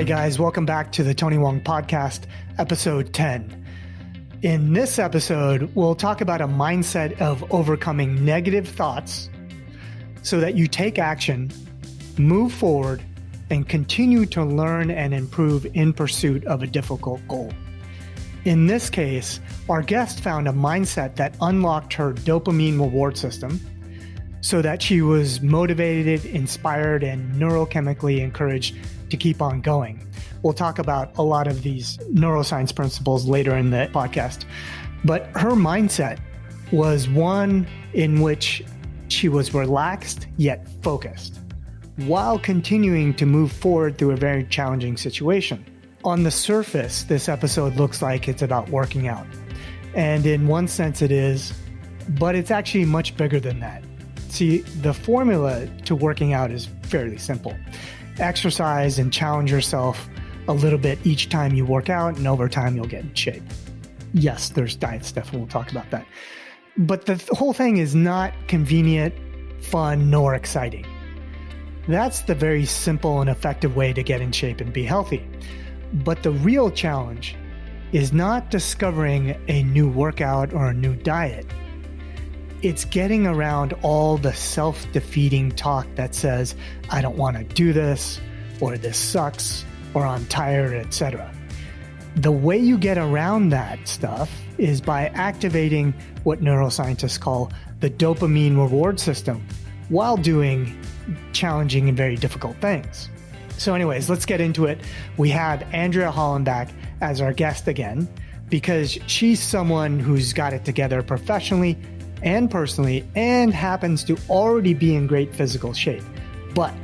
Hey guys, welcome back to the Tony Wong Podcast, episode 10. In this episode, we'll talk about a mindset of overcoming negative thoughts so that you take action, move forward, and continue to learn and improve in pursuit of a difficult goal. In this case, our guest found a mindset that unlocked her dopamine reward system so that she was motivated, inspired, and neurochemically encouraged to keep on going. We'll talk about a lot of these neuroscience principles later in the podcast. But her mindset was one in which she was relaxed yet focused, while continuing to move forward through a very challenging situation. On the surface, this episode looks like it's about working out. And in one sense it is, but it's actually much bigger than that. See, the formula to working out is fairly simple. Exercise and challenge yourself a little bit each time you work out, and over time you'll get in shape. Yes, there's diet stuff, and we'll talk about that. But the whole thing is not convenient, fun, nor exciting. That's the very simple and effective way to get in shape and be healthy. But the real challenge is not discovering a new workout or a new diet. It's getting around all the self-defeating talk that says, I don't want to do this, or this sucks, or I'm tired, etc. The way you get around that stuff is by activating what neuroscientists call the dopamine reward system while doing challenging and very difficult things. So anyways, let's get into it. We have Andrea Hollenback as our guest again, because she's someone who's got it together professionally and personally and happens to already be in great physical shape. But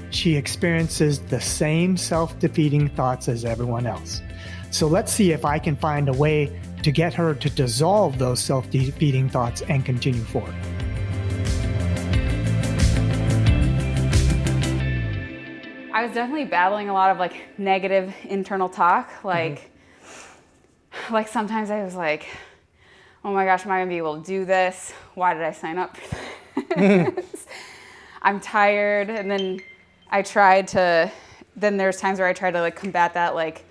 she experiences the same self-defeating thoughts as everyone else. So let's see if I can find a way to get her to dissolve those self-defeating thoughts and continue forward. I was definitely battling a lot of negative internal talk. Like sometimes I was like, oh my gosh, am I gonna be able to do this? Why did I sign up for this? I'm tired. And then there's times where I tried to combat that, like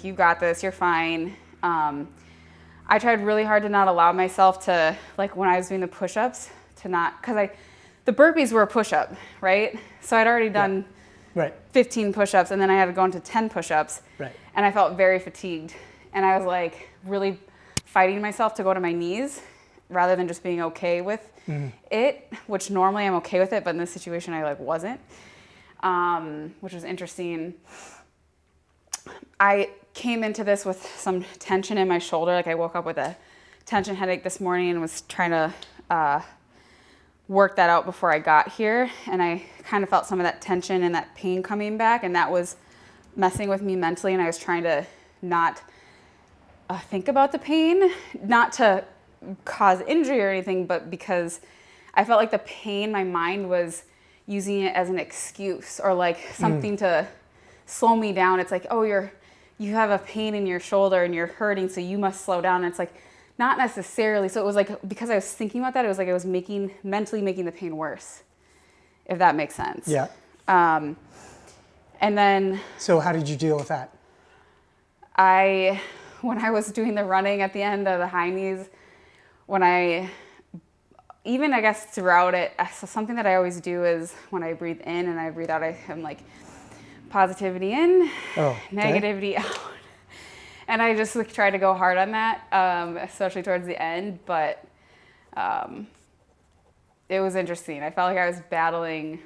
you got this, you're fine. I tried really hard to not allow myself to, when I was doing the push-ups, because the burpees were a push-up, right? So I'd already done 15 push-ups, and then I had to go into 10 push-ups, and I felt very fatigued. And I was really fighting myself to go to my knees rather than just being okay with it, which normally I'm okay with it, but in this situation I wasn't, which was interesting. I came into this with some tension in my shoulder. I woke up with a tension headache this morning and was trying to work that out before I got here. And I kind of felt some of that tension and that pain coming back, and that was messing with me mentally. And I was trying to not think about the pain, not to cause injury or anything, but because I felt like the pain, my mind was using it as an excuse or something to slow me down. It's oh, you have a pain in your shoulder and you're hurting, so you must slow down. And it's not necessarily. So it was because I was thinking about that, it was I was mentally making the pain worse, if that makes sense. Yeah. And then. So how did you deal with that? When I was doing the running at the end of the high knees, I guess throughout it, so something that I always do is when I breathe in and I breathe out, I'm positivity in, negativity out. And I just try to go hard on that, especially towards the end. But it was interesting. I felt like I was battling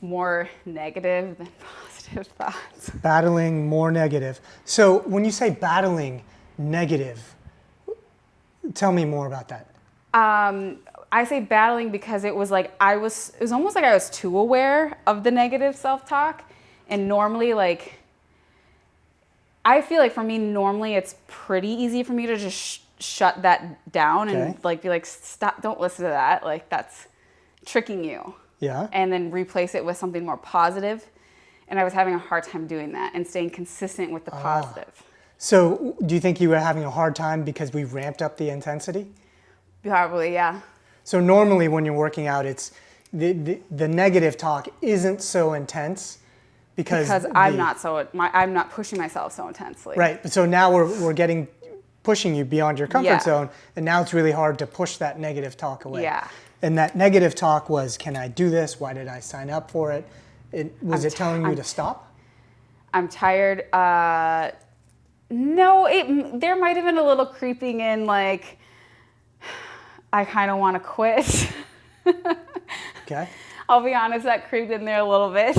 more negative than positive thoughts. Battling more negative. So when you say battling negative, tell me more about that. I say battling because it was it was almost like I was too aware of the negative self-talk. And normally, I feel for me, normally it's pretty easy for me to just shut that down and be stop, don't listen to that. That's tricking you. Yeah. And then replace it with something more positive. And I was having a hard time doing that and staying consistent with the positive. So do you think you were having a hard time because we ramped up the intensity? Probably, yeah. So normally when you're working out, it's the negative talk isn't so intense, Because I'm not pushing myself so intensely. Right. So now we're pushing you beyond your comfort zone, and now it's really hard to push that negative talk away. Yeah. And that negative talk was, can I do this? Why did I sign up for it? Was it telling you to stop? I'm tired. No, there might have been a little creeping in, like, I kind of want to quit. Okay. I'll be honest, that creeped in there a little bit.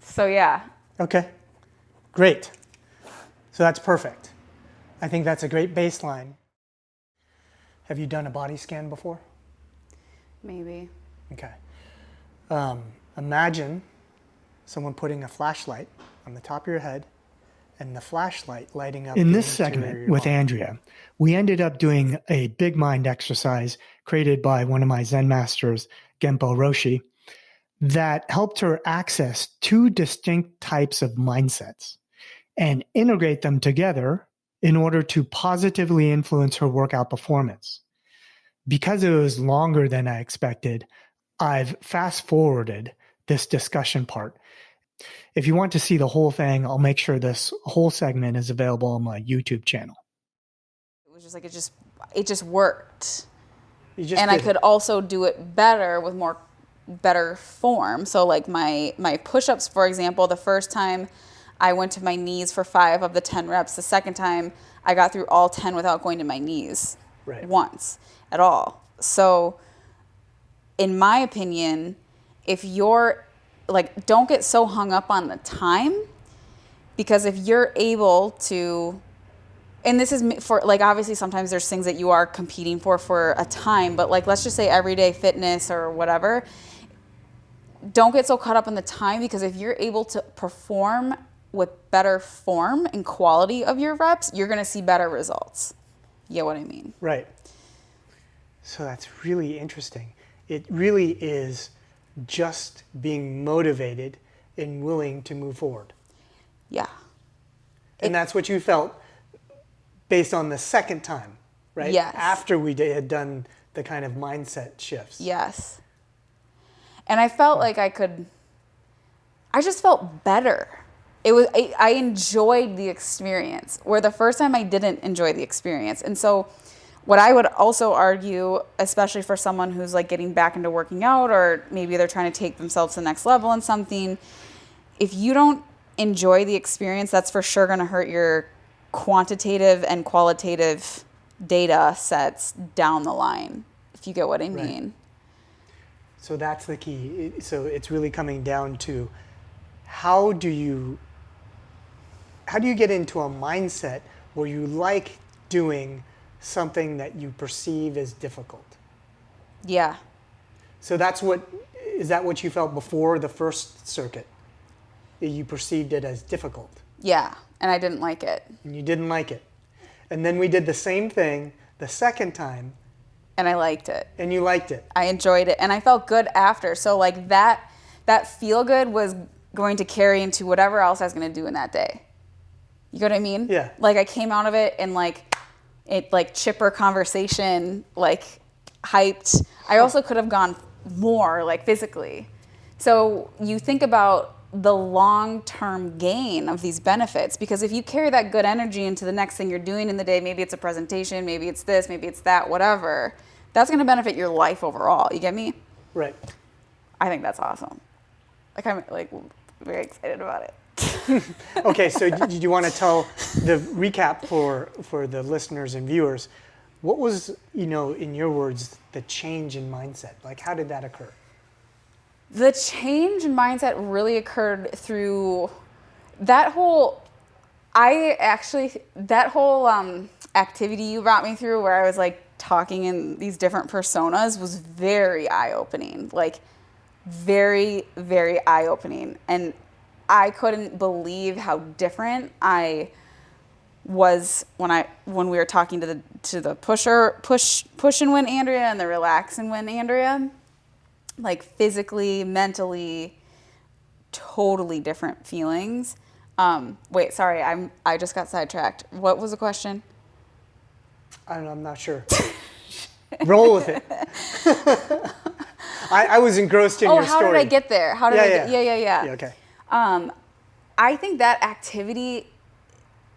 So yeah. Okay. Great. So that's perfect. I think that's a great baseline. Have you done a body scan before? Maybe. Okay. Imagine someone putting a flashlight on the top of your head and the flashlight lighting up. In this segment with Andrea, we ended up doing a big mind exercise created by one of my Zen masters, Genpo Roshi, that helped her access two distinct types of mindsets and integrate them together in order to positively influence her workout performance. Because it was longer than I expected, I've fast forwarded this discussion part. If you want to see the whole thing, I'll make sure this whole segment is available on my YouTube channel. It was just like, it just worked. I could also do it better with better form. So like my push-ups, for example, the first time I went to my knees for 5 of the 10 reps. The second time I got through all 10 without going to my knees once at all. So in my opinion, if you're like, don't get so hung up on the time, because if you're able to, and this is for, like, obviously sometimes there's things that you are competing for a time, but like, let's just say everyday fitness or whatever, don't get so caught up in the time, because if you're able to perform with better form and quality of your reps, you're going to see better results. You get what I mean? Right. So that's really interesting. It really is just being motivated and willing to move forward. Yeah. And that's what you felt based on the second time, right? Yes. After we had done the kind of mindset shifts. Yes. And I felt like I just felt better. I enjoyed the experience, where the first time I didn't enjoy the experience. And so what I would also argue, especially for someone who's like getting back into working out, or maybe they're trying to take themselves to the next level in something, if you don't enjoy the experience, that's for sure going to hurt your quantitative and qualitative data sets down the line, if you get what I mean. Right. So that's the key. So it's really coming down to how do you get into a mindset where you like doing something that you perceive as difficult? Yeah. So is that what you felt before the first circuit? You perceived it as difficult? Yeah, and I didn't like it. And you didn't like it. And then we did the same thing the second time. And I liked it. And you liked it. I enjoyed it, and I felt good after. So like that feel good was going to carry into whatever else I was going to do in that day. You get what I mean? Yeah. Like I came out of it and like chipper conversation, like hyped. I also could have gone more, like physically. So you think about the long-term gain of these benefits, because if you carry that good energy into the next thing you're doing in the day, maybe it's a presentation, maybe it's this, maybe it's that, whatever, that's going to benefit your life overall. You get me? Right. I think that's awesome. Like I'm like very excited about it. Okay, so did you want to tell the recap for the listeners and viewers? What was, in your words, the change in mindset? Like, how did that occur? The change in mindset really occurred through that whole activity you brought me through, where I was like talking in these different personas, was very eye-opening, like very, very eye-opening. And I couldn't believe how different I was when we were talking to the push and win Andrea and the relax and win Andrea. Like physically, mentally, totally different feelings. Wait, sorry, I just got sidetracked. What was the question? I don't know, I'm not sure. Roll with it. I was engrossed in your story. Oh, how did I get there? How did I get? Yeah. Yeah, okay. I think that activity,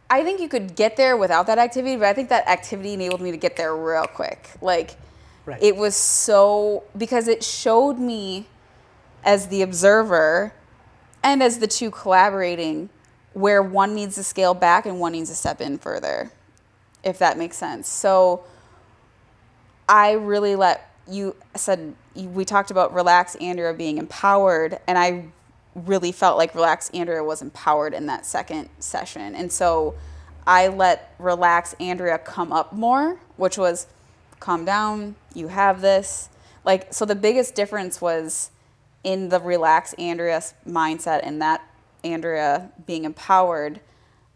I think you could get there without that activity, but I think that activity enabled me to get there real quick. Like, it was so, because it showed me as the observer and as the two collaborating where one needs to scale back and one needs to step in further, if that makes sense. So I really we talked about Relax Andrea being empowered, and I really felt like Relax Andrea was empowered in that second session. And so I let Relax Andrea come up more, which was calm down, you have this. Like, so the biggest difference was in the Relax Andrea mindset and that Andrea being empowered,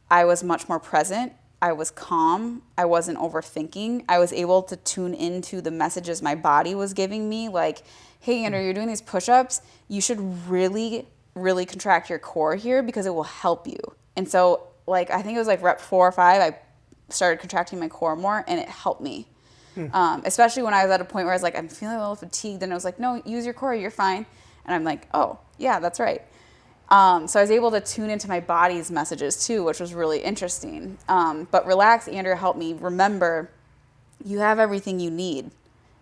I was much more present. I was calm. I wasn't overthinking. I was able to tune into the messages my body was giving me, like, hey, Andrea, you're doing these push-ups. You should really, really contract your core here because it will help you. And so, like, I think it was like rep 4 or 5, I started contracting my core more, and it helped me. Especially when I was at a point where I was like, I'm feeling a little fatigued, and I was like, no, use your core, you're fine. And I'm like, oh, yeah, that's right. So I was able to tune into my body's messages too, which was really interesting. But Relax Andrea helped me remember you have everything you need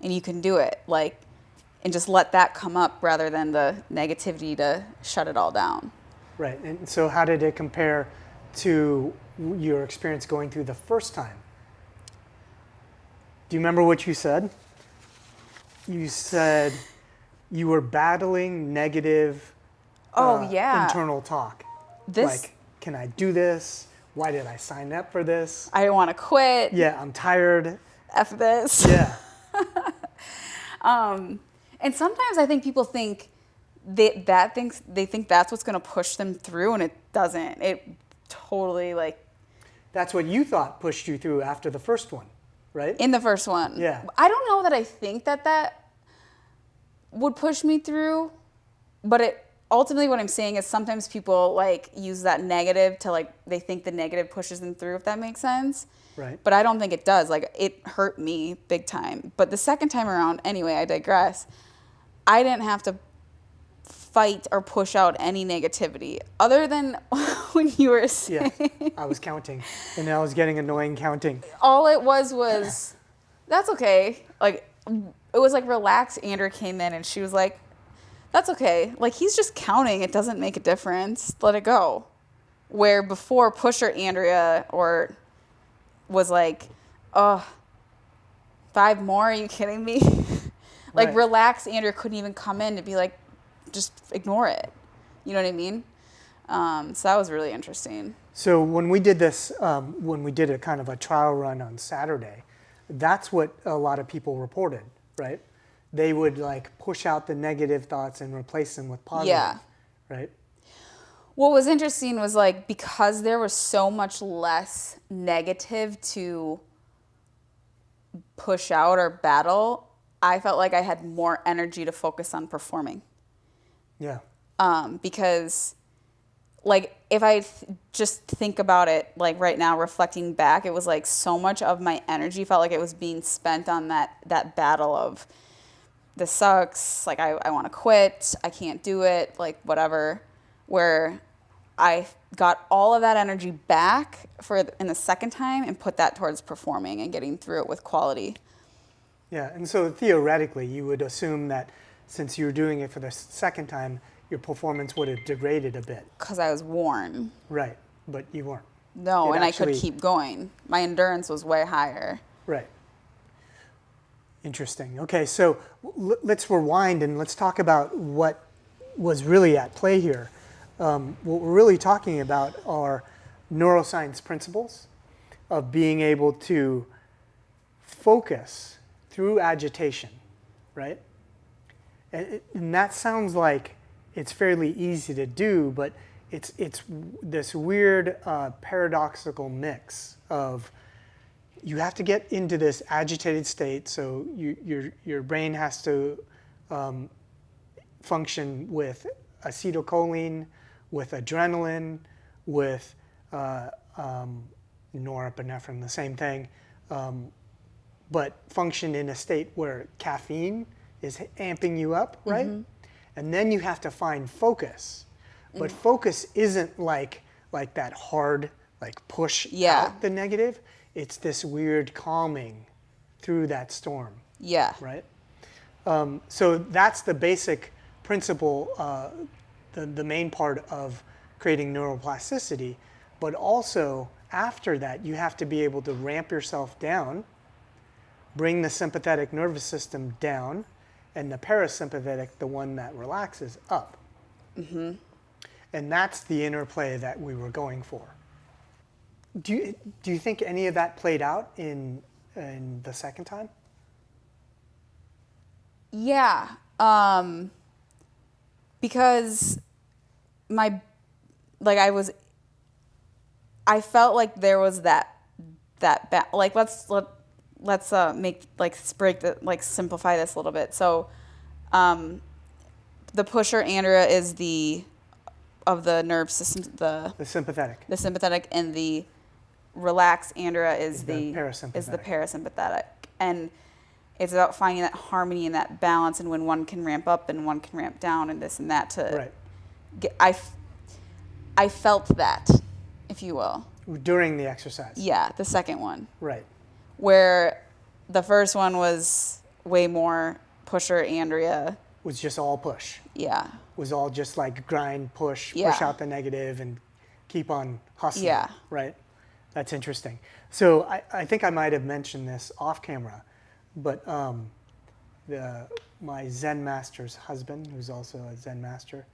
and you can do it. Like, and just let that come up rather than the negativity to shut it all down. Right. And so how did it compare to your experience going through the first time? Do you remember what you said? You said you were battling negative internal talk. Like, can I do this? Why did I sign up for this? I don't want to quit. Yeah, I'm tired. F this. Yeah. And sometimes I think people think they think that's what's going to push them through, and it doesn't. It totally, like... That's what you thought pushed you through after the first one, right? In the first one. Yeah. I don't know that I think that would push me through, but it ultimately what I'm saying is sometimes people like use that negative to, like, they think the negative pushes them through, if that makes sense. Right. But I don't think it does. Like, it hurt me big time. But the second time around, anyway, I digress, I didn't have to fight or push out any negativity other than when you were saying. Yeah, I was counting, and I was getting annoying counting. All it was, that's okay. Like, it was like Relax Andrea came in and she was like, that's okay. Like, he's just counting. It doesn't make a difference. Let it go. Where before Pusher Andrea was like, oh, 5 more? Are you kidding me? Like, right. Relax Andrea couldn't even come in to be like, just ignore it. You know what I mean? So that was really interesting. So when we did this, when we did a kind of a trial run on Saturday, that's what a lot of people reported, right? They would like push out the negative thoughts and replace them with positive, yeah. Right? What was interesting was, like, because there was so much less negative to push out or battle, I felt like I had more energy to focus on performing. Yeah. Because, like, if I just think about it, like, right now, reflecting back, it was like so much of my energy felt like it was being spent on that battle of, this sucks, like, I want to quit, I can't do it, like, whatever, where I got all of that energy back in the second time and put that towards performing and getting through it with quality. Yeah, and so theoretically, you would assume that since you were doing it for the second time, your performance would have degraded a bit. Because I was worn. Right, but you weren't. No, and I could keep going. My endurance was way higher. Right. Interesting. Okay, so let's rewind and let's talk about what was really at play here. What we're really talking about are neuroscience principles of being able to focus through agitation, right? And that sounds like it's fairly easy to do, but it's this weird paradoxical mix of you have to get into this agitated state, so your brain has to function with acetylcholine, with adrenaline, with norepinephrine, the same thing, but function in a state where caffeine is amping you up, right? And then you have to find focus. But focus isn't like that hard, like push out the negative. It's this weird calming through that storm. Yeah. Right? So that's the basic principle, the main part of creating neuroplasticity. But also, after that, you have to be able to ramp yourself down, bring the sympathetic nervous system down, and the parasympathetic, the one that relaxes, up. And that's the interplay that we were going for. Do you think any of that played out in the second time? Yeah, because I felt like there was like let's simplify this a little bit. So, the pusher Andrea is of the nerve system, the sympathetic, and the relax Andrea is the parasympathetic, and it's about finding that harmony and that balance, and when one can ramp up and one can ramp down, and this and that to get. I felt that, if you will, during the exercise. Yeah, the second one. Right. Where the first one was way more pusher Andrea. Was just all push. Yeah. Was all just like grind, push out the negative and keep on hustling. Yeah. Right? That's interesting. So I think I might have mentioned this off camera, but my Zen master's husband, who's also a Zen master,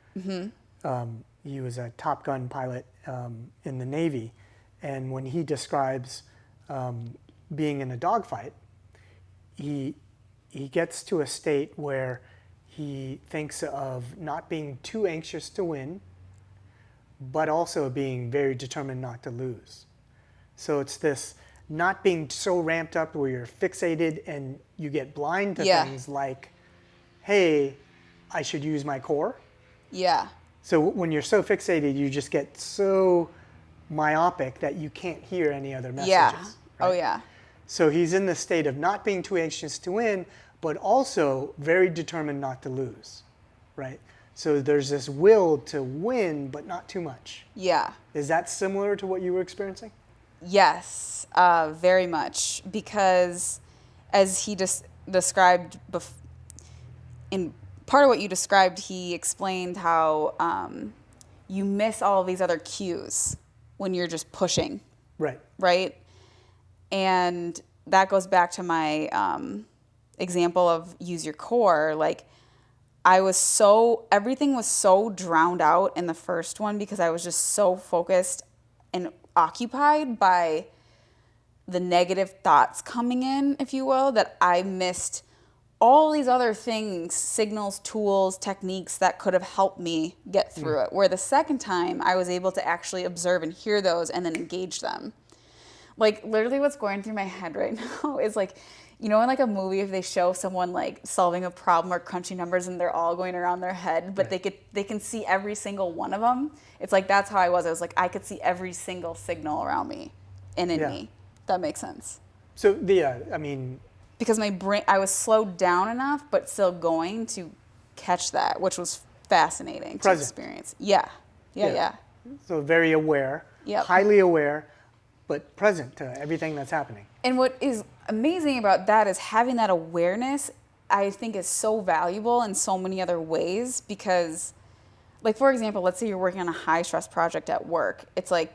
he was a Top Gun pilot in the Navy. And when he describes being in a dogfight, he gets to a state where he thinks of not being too anxious to win, but also being very determined not to lose. So it's this not being so ramped up where you're fixated and you get blind to things like, hey, I should use my core. Yeah. So when you're so fixated, you just get so myopic that you can't hear any other messages. Yeah. Right? Oh, yeah. So he's in the state of not being too anxious to win, but also very determined not to lose, right? So there's this will to win, but not too much. Yeah. Is that similar to what you were experiencing? Yes, very much. Because as he described, in part of what you described, he explained how you miss all of these other cues when you're just pushing. Right. Right? And that goes back to my example of use your core. Like, everything was so drowned out in the first one because I was just so focused and occupied by the negative thoughts coming in, if you will, that I missed all these other things, signals, tools, techniques that could have helped me get through it. Where the second time I was able to actually observe and hear those and then engage them. Like, literally what's going through my head right now is like, you know, in like a movie, if they show someone like solving a problem or crunching numbers and they're all going around their head, but they can see every single one of them. It's like, that's how I was. I was like, I could see every single signal around me and in me. That makes sense. So I mean, because my brain, I was slowed down enough, but still going to catch that, which was fascinating to experience. Yeah. So very aware, highly aware, but present to everything that's happening. And what is amazing about that is having that awareness, I think, is so valuable in so many other ways because, like, for example, let's say you're working on a high-stress project at work. It's like,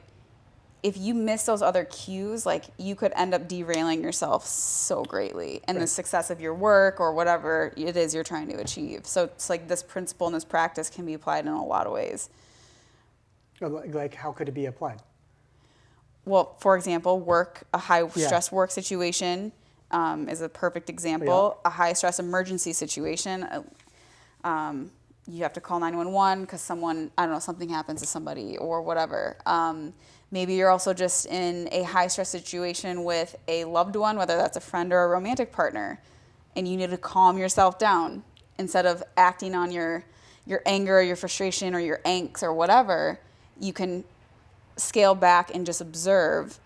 if you miss those other cues, like, you could end up derailing yourself so greatly in the success of your work or whatever it is you're trying to achieve. So it's like this principle and this practice can be applied in a lot of ways. Like, how could it be applied? Well, for example, a high-stress work situation is a perfect example. A high-stress emergency situation, you have to call 911 because something happens to somebody or whatever. Maybe you're also just in a high-stress situation with a loved one, whether that's a friend or a romantic partner, and you need to calm yourself down instead of acting on your anger or your frustration or your angst or whatever. You can scale back and just observe,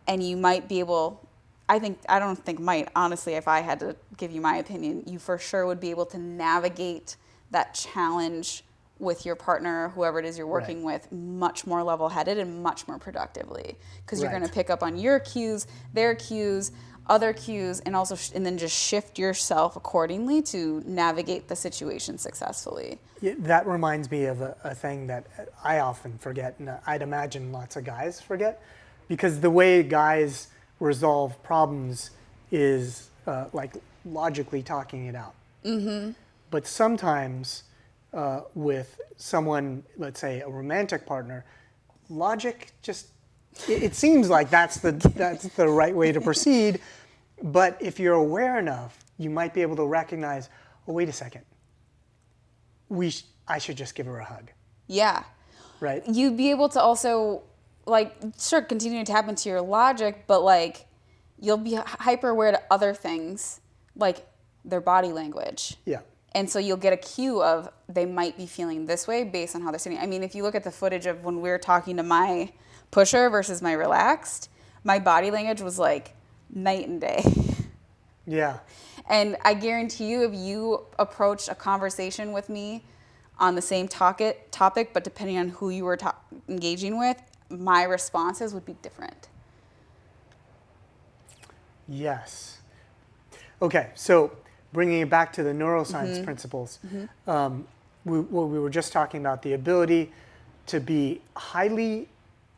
and you might be able, I don't think might, honestly, if I had to give you my opinion, you for sure would be able to navigate that challenge with your partner, whoever it is you're working with, much more level-headed and much more productively, because you're going to pick up on your cues, their cues, other cues, and also and then just shift yourself accordingly to navigate the situation successfully. Yeah, that reminds me of a thing that I often forget, and I'd imagine lots of guys forget, because the way guys resolve problems is like logically talking it out. Mm-hmm. But sometimes with someone, let's say a romantic partner, logic just, it seems like that's the right way to proceed. But if you're aware enough, you might be able to recognize, oh, wait a second, I should just give her a hug. Yeah. Right? You'd be able to also, like, sure, continue to tap into your logic, but, like, you'll be hyper aware to other things, like their body language. Yeah. And so you'll get a cue of they might be feeling this way based on how they're sitting. I mean, if you look at the footage of when we were talking to my pusher versus my relaxed, my body language was like night and day. Yeah. And I guarantee you, if you approached a conversation with me on the same topic, but depending on who you were engaging with, my responses would be different. Yes. Okay, so bringing it back to the neuroscience principles, we were just talking about the ability to be highly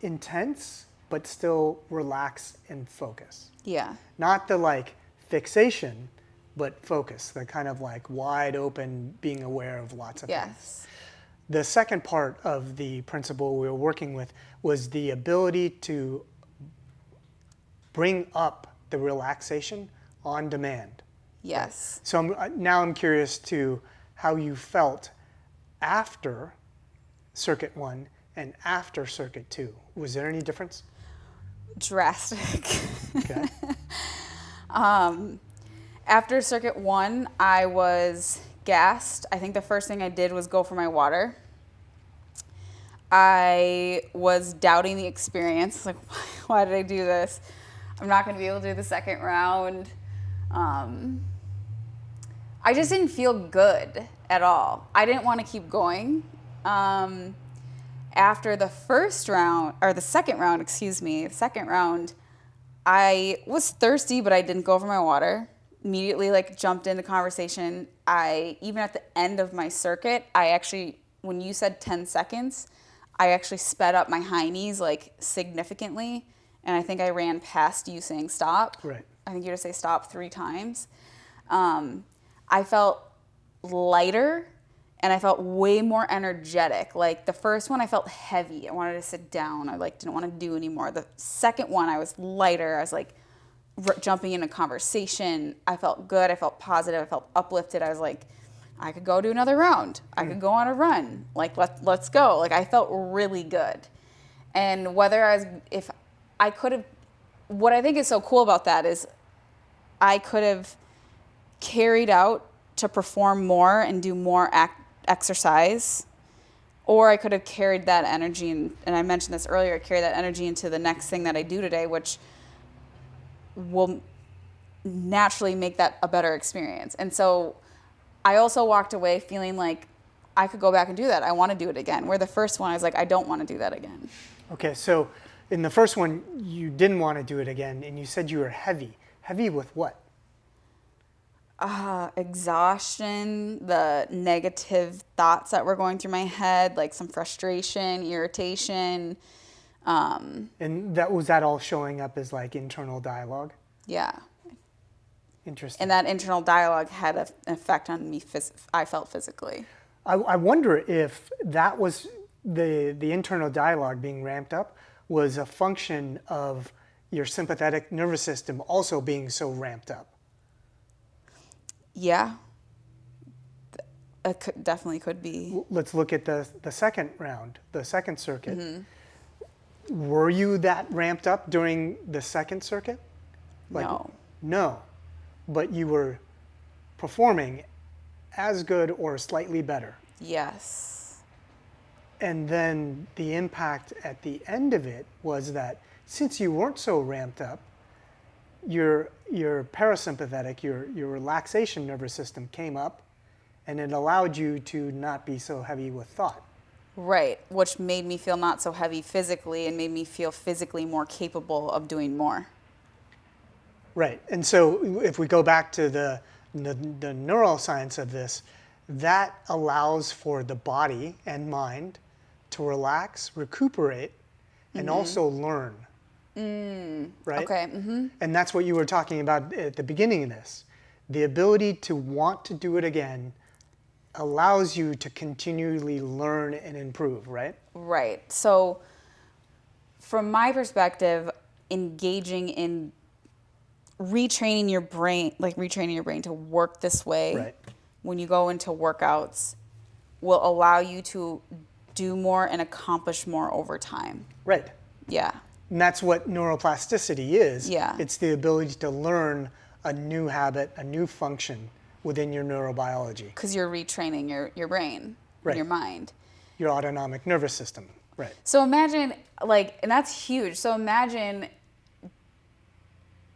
intense, but still relax and focus. Yeah. Not the like fixation, but focus, the kind of like wide open, being aware of lots of things. The second part of the principle we were working with was the ability to bring up the relaxation on demand. Yes. So now I'm curious to how you felt after circuit 1 and after circuit 2. Was there any difference? Drastic. Okay. After circuit 1, I was gassed. I think the first thing I did was go for my water. I was doubting the experience. Like, why did I do this? I'm not going to be able to do the second round. I just didn't feel good at all. I didn't want to keep going. After the second round, I was thirsty, but I didn't go for my water. Immediately, like, jumped into conversation. Even at the end of my circuit, when you said 10 seconds, I actually sped up my high knees, like, significantly. And I think I ran past you saying stop. Right. I think you had to say stop 3 times. I felt lighter and I felt way more energetic. Like the first one, I felt heavy. I wanted to sit down. I didn't want to do anymore. The second one, I was lighter. I was like jumping into conversation. I felt good. I felt positive. I felt uplifted. I was like, I could go do another round. I could go on a run. Like, let's go. Like, I felt really good. And what I think is so cool about that is I could have carried out to perform more and do more exercise, or I could have carried that energy, and I mentioned this earlier, carry that energy into the next thing that I do today, which will naturally make that a better experience. And so I also walked away feeling like I could go back and do that. I want to do it again. Where the first one, I was like, I don't want to do that again. Okay, so in the first one, you didn't want to do it again, and you said you were heavy. Heavy with what? Exhaustion, the negative thoughts that were going through my head, like some frustration, irritation. And was that all showing up as like internal dialogue? Yeah. Interesting. And that internal dialogue had an effect on me. I felt physically. I wonder if that was the internal dialogue being ramped up was a function of your sympathetic nervous system also being so ramped up. Yeah, it definitely could be. Let's look at the second round, the second circuit. Mm-hmm. Were you that ramped up during the second circuit? No, but you were performing as good or slightly better. Yes. And then the impact at the end of it was that since you weren't so ramped up, your parasympathetic, your relaxation nervous system came up, and it allowed you to not be so heavy with thought. Right, which made me feel not so heavy physically and made me feel physically more capable of doing more. Right, and so if we go back to the neuroscience of this, that allows for the body and mind to relax, recuperate, and also learn. Right? Okay. And that's what you were talking about at the beginning of this. The ability to want to do it again allows you to continually learn and improve, right? Right. So from my perspective, engaging in retraining your brain to work this way Right. when you go into workouts will allow you to do more and accomplish more over time. Right. Yeah. And that's what neuroplasticity is. Yeah. It's the ability to learn a new habit, a new function within your neurobiology, Because you're retraining your brain, Right. and your mind. your autonomic nervous system. Right. So imagine, and that's huge. So imagine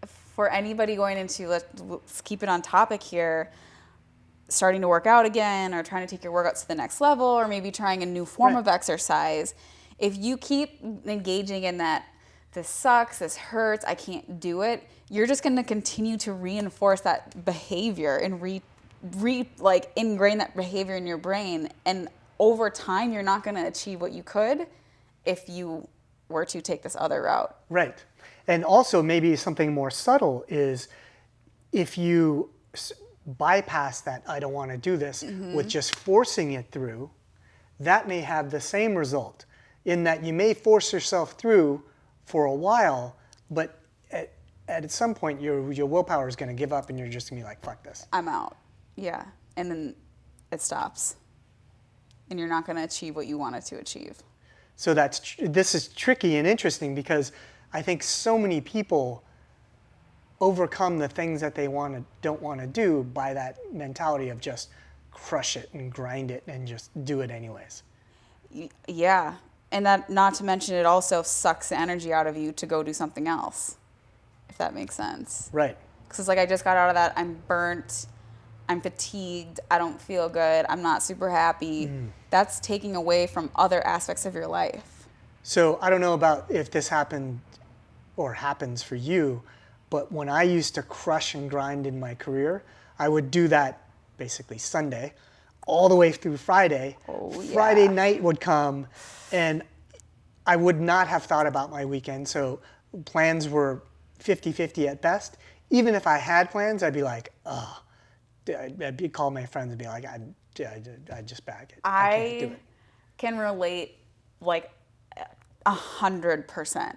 for anybody going into, let's keep it on topic here, starting to work out again or trying to take your workouts to the next level or maybe trying a new form of exercise. If you keep engaging in that, this sucks, this hurts, I can't do it, you're just going to continue to reinforce that behavior and ingrain that behavior in your brain. And over time, you're not going to achieve what you could if you were to take this other route. Right. And also maybe something more subtle is if you bypass that I don't want to do this with just forcing it through, that may have the same result in that you may force yourself through for a while, but at some point your willpower is going to give up and you're just going to be like, fuck this. I'm out. Yeah. And then it stops. And you're not going to achieve what you wanted to achieve. So this is tricky and interesting because I think so many people overcome the things that they don't want to do by that mentality of just crush it and grind it and just do it anyways. Yeah. And that, not to mention, it also sucks the energy out of you to go do something else, if that makes sense. Right. Because it's like, I just got out of that, I'm burnt, I'm fatigued, I don't feel good, I'm not super happy. That's taking away from other aspects of your life. So I don't know about if this happened or happens for you, but when I used to crush and grind in my career, I would do that basically Sunday all the way through Friday. Oh, yeah. Friday night would come and I would not have thought about my weekend. So plans were 50-50 at best. Even if I had plans, I'd be like, oh, I'd call my friends and be like, I just bag it. I can't do it. Can relate 100%.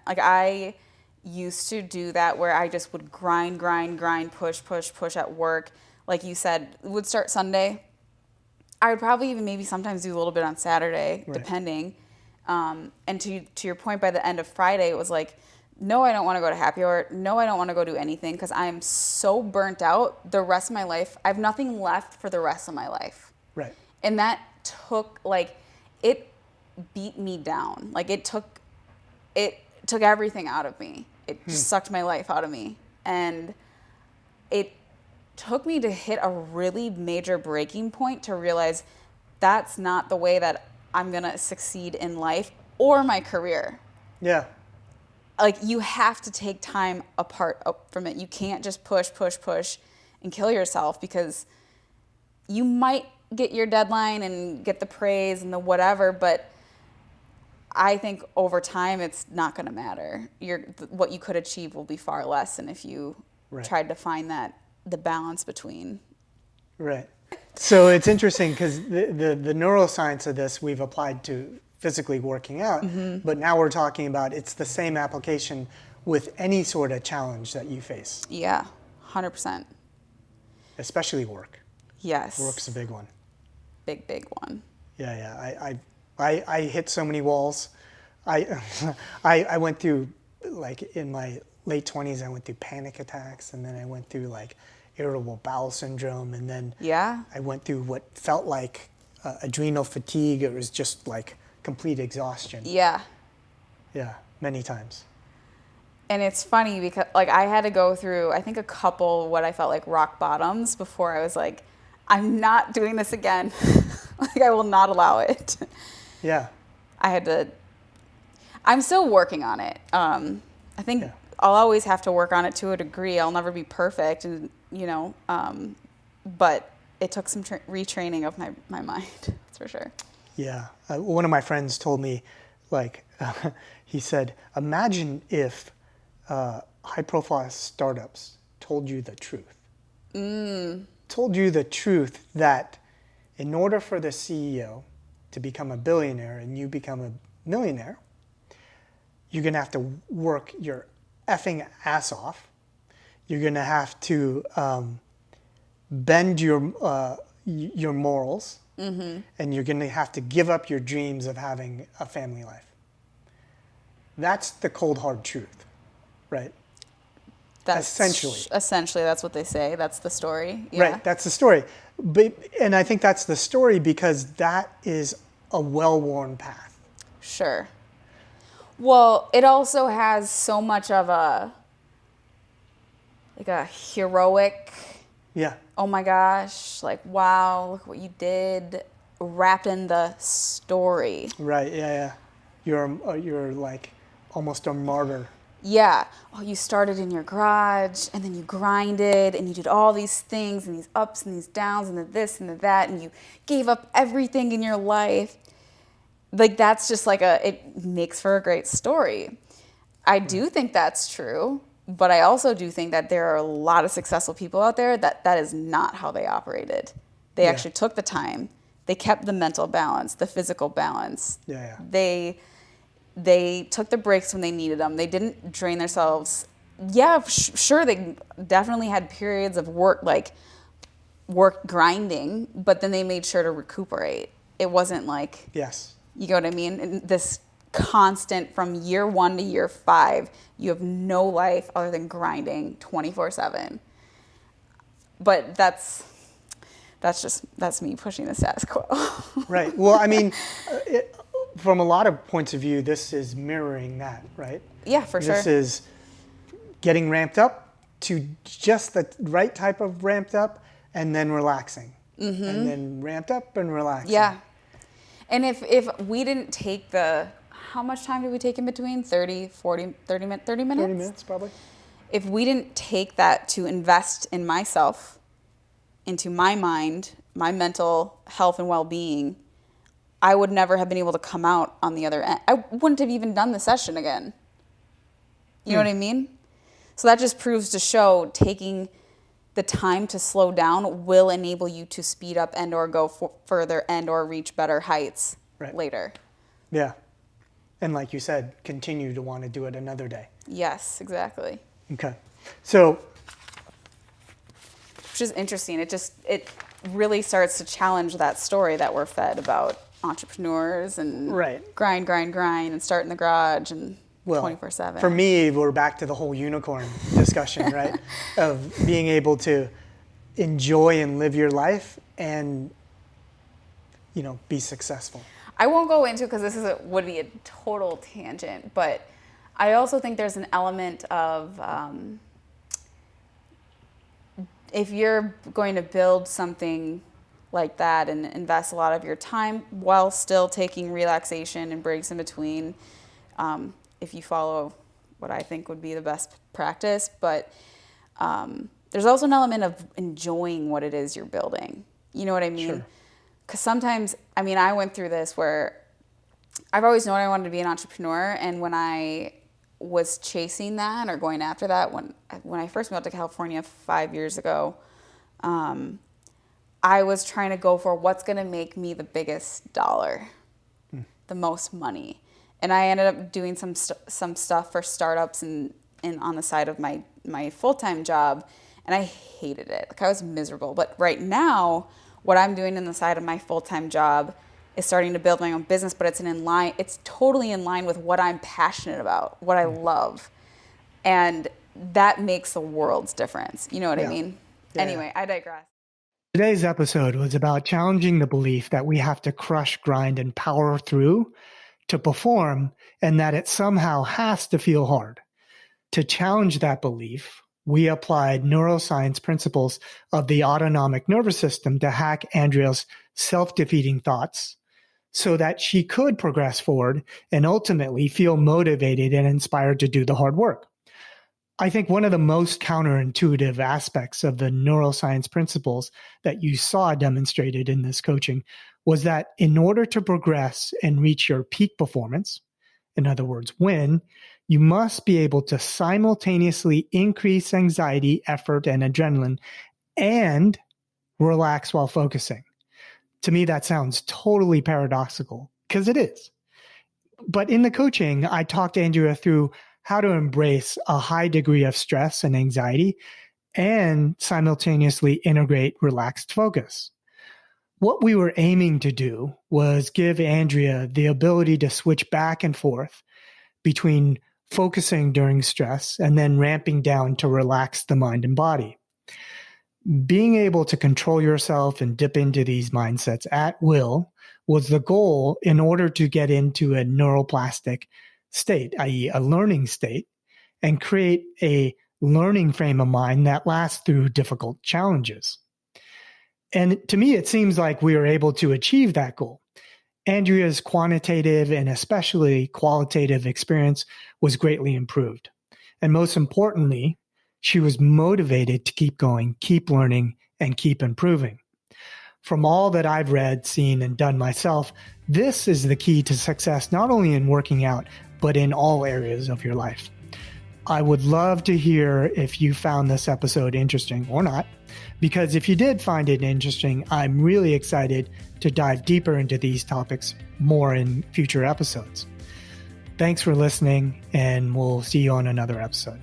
Like, I used to do that where I just would grind, push at work. Like you said, it would start Sunday. I would probably even maybe sometimes do a little bit on Saturday, depending. And to your point, by the end of Friday, it was like, no, I don't want to go to happy hour. No, I don't want to go do anything because I am so burnt out the rest of my life. I have nothing left for the rest of my life. Right. And that took, it beat me down. Like, it took everything out of me. It sucked my life out of me. And it took me to hit a really major breaking point to realize that's not the way that I'm going to succeed in life or my career. Yeah. Like, you have to take time apart from it. You can't just push and kill yourself because you might get your deadline and get the praise and the whatever, but I think over time it's not going to matter. What you could achieve will be far less than if you tried to find the balance between. Right. So it's interesting because the neuroscience of this we've applied to physically working out, but now we're talking about it's the same application with any sort of challenge that you face. Yeah, 100%. Especially work. Yes. Work's a big one. Big one. Yeah. I hit so many walls. I went through, in my late 20s, I went through panic attacks, and then I went through irritable bowel syndrome, and then I went through what felt like adrenal fatigue. It was just complete exhaustion. Yeah. Yeah, many times. And it's funny because like I had to go through, I think, a couple what I felt like rock bottoms before I was like, I'm not doing this again. Like I will not allow it. Yeah. I had to, I'm still working on it. I think Yeah. I'll always have to work on it to a degree. I'll never be perfect, and but it took some retraining of my mind. That's for sure. Yeah. One of my friends told me, like, he said, imagine if high-profile startups told you the truth. Told you the truth that in order for the CEO to become a billionaire and you become a millionaire, you're going to have to work your effing ass off. You're going to have to bend your morals, and you're going to have to give up your dreams of having a family life. That's the cold, hard truth, right? Essentially, that's what they say. That's the story. Yeah. Right, that's the story. And I think that's the story because that is a well-worn path. Sure. Well, it also has so much of a heroic, Yeah. oh my gosh, like, wow, look what you did, wrapped in the story. Right, yeah. You're like almost a martyr. Yeah. Oh, you started in your garage and then you grinded and you did all these things and these ups and these downs and the this and the that and you gave up everything in your life. Like that's just like it makes for a great story. I do think that's true, but I also do think that there are a lot of successful people out there that is not how they operated. They actually took the time. They kept the mental balance, the physical balance. Yeah. They took the breaks when they needed them. They didn't drain themselves. Yeah, sure, they definitely had periods of work grinding, but then they made sure to recuperate. It wasn't like, yes, you know what I mean? And this constant from year 1 to year 5, you have no life other than grinding 24/7. But that's me pushing the status quo. right. Well, I mean, from a lot of points of view, this is mirroring that, right? Yeah, for sure. This is getting ramped up to just the right type of ramped up and then relaxing. And then ramped up and relaxing. Yeah. And if we didn't take how much time did we take in between? 30 minutes? 30 minutes, probably. If we didn't take that to invest in myself, into my mind, my mental health and well-being, I would never have been able to come out on the other end. I wouldn't have even done the session again. You know what I mean? So that just proves to show taking the time to slow down will enable you to speed up and or go further and or reach better heights later. Yeah. And like you said, continue to want to do it another day. Yes, exactly. Okay. So, which is interesting. It really starts to challenge that story that we're fed about entrepreneurs and grind and start in the garage and 24/7. For me, we're back to the whole unicorn discussion, right? Of being able to enjoy and live your life and, be successful. I won't go into because this would be a total tangent, but I also think there's an element of if you're going to build something like that and invest a lot of your time while still taking relaxation and breaks in between, if you follow what I think would be the best practice, but there's also an element of enjoying what it is you're building. You know what I mean? Sure. Because sometimes, I went through this where I've always known I wanted to be an entrepreneur, and when I was chasing that or going after that, when I first moved out to California 5 years ago, I was trying to go for what's going to make me the biggest dollar, the most money. And I ended up doing some stuff for startups and on the side of my full-time job, and I hated it. Like I was miserable. But right now, what I'm doing in the side of my full-time job is starting to build my own business, but it's totally in line with what I'm passionate about, what I love. And that makes a world's difference. You know what I mean? Yeah. Anyway, I digress. Today's episode was about challenging the belief that we have to crush, grind, and power through to perform, and that it somehow has to feel hard. To challenge that belief, we applied neuroscience principles of the autonomic nervous system to hack Andrea's self-defeating thoughts so that she could progress forward and ultimately feel motivated and inspired to do the hard work. I think one of the most counterintuitive aspects of the neuroscience principles that you saw demonstrated in this coaching was that in order to progress and reach your peak performance, in other words, win, you must be able to simultaneously increase anxiety, effort, and adrenaline and relax while focusing. To me, that sounds totally paradoxical, because it is. But in the coaching, I talked Andrea through how to embrace a high degree of stress and anxiety and simultaneously integrate relaxed focus. What we were aiming to do was give Andrea the ability to switch back and forth between focusing during stress and then ramping down to relax the mind and body. Being able to control yourself and dip into these mindsets at will was the goal in order to get into a neuroplastic state, i.e. a learning state, and create a learning frame of mind that lasts through difficult challenges. And to me, it seems like we were able to achieve that goal. Andrea's quantitative and especially qualitative experience was greatly improved. And most importantly, she was motivated to keep going, keep learning, and keep improving. From all that I've read, seen, and done myself, this is the key to success, not only in working out, but in all areas of your life. I would love to hear if you found this episode interesting or not, because if you did find it interesting, I'm really excited to dive deeper into these topics more in future episodes. Thanks for listening, and we'll see you on another episode.